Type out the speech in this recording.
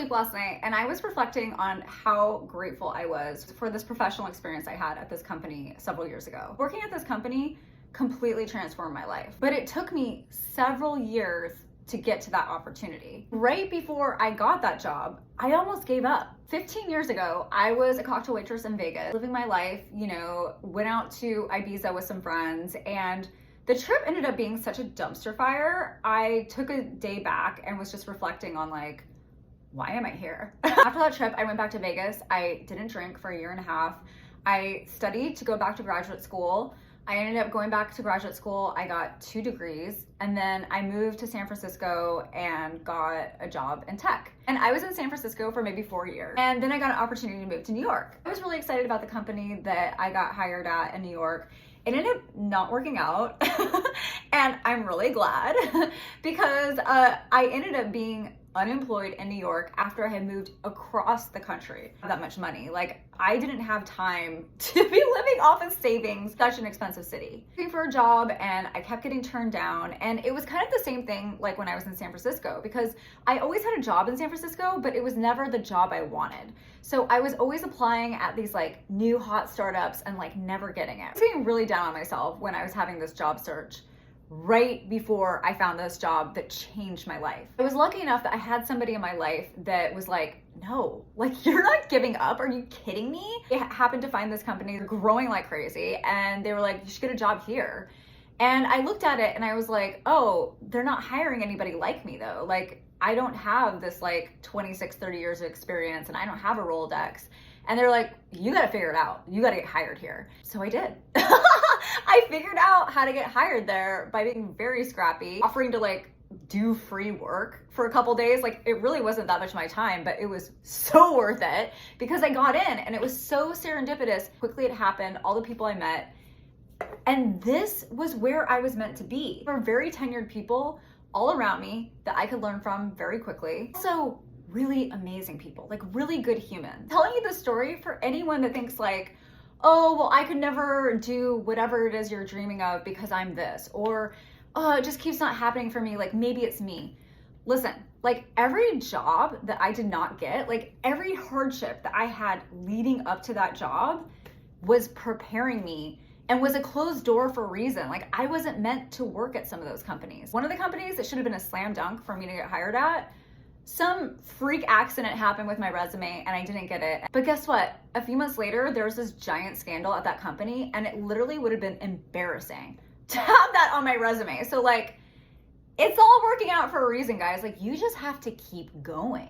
sleep last night and I was reflecting on how grateful I was for this professional experience I had at this company several years ago. Working at this company completely transformed my life, but it took me several years to get to that opportunity. Right before I got that job, I almost gave up. 15 years ago, I was a cocktail waitress in Vegas, living my life, went out to Ibiza with some friends, and the trip ended up being such a dumpster fire. I took a day back and was just reflecting on why am I here? After that trip, I went back to Vegas. I didn't drink for a year and a half. I studied to go back to graduate school. I ended up going back to graduate school. I got 2 degrees, and then I moved to San Francisco and got a job in tech. And I was in San Francisco for maybe 4 years. And then I got an opportunity to move to New York. I was really excited about the company that I got hired at in New York. It ended up not working out, and I'm really glad because I ended up being unemployed in New York after I had moved across the country. That much money. I didn't have time to be living off of savings, such an expensive city. Looking for a job, and I kept getting turned down, and it was kind of the same thing like when I was in San Francisco, because I always had a job in San Francisco, but it was never the job I wanted. So I was always applying at these new hot startups and never getting it. I was getting really down on myself when I was having this job search right before I found this job that changed my life. I was lucky enough that I had somebody in my life that was no, you're not giving up. Are you kidding me? They happened to find this company. They're growing like crazy. And they were like, you should get a job here. And I looked at it and I was like, oh, they're not hiring anybody like me though. I don't have this 26, 30 years of experience, and I don't have a Rolodex. And they're like, you got to figure it out. You got to get hired here. So I did. I figured out how to get hired there by being very scrappy, offering to do free work for a couple days. It really wasn't that much of my time, but it was so worth it because I got in, and it was so serendipitous. Quickly it happened, all the people I met. And this was where I was meant to be. There were very tenured people all around me that I could learn from very quickly. Also, really amazing people, really good humans. Telling you this story for anyone that thinks oh, well, I could never do whatever it is you're dreaming of because I'm this, or oh, it just keeps not happening for me, maybe it's me. Listen, every job that I did not get, every hardship that I had leading up to that job was preparing me and was a closed door for a reason. I wasn't meant to work at some of those companies. One of the companies that should have been a slam dunk for me to get hired at, some freak accident happened with my resume and I didn't get it. But guess what? A few months later, there was this giant scandal at that company, and it literally would have been embarrassing to have that on my resume. So it's all working out for a reason, guys. You just have to keep going.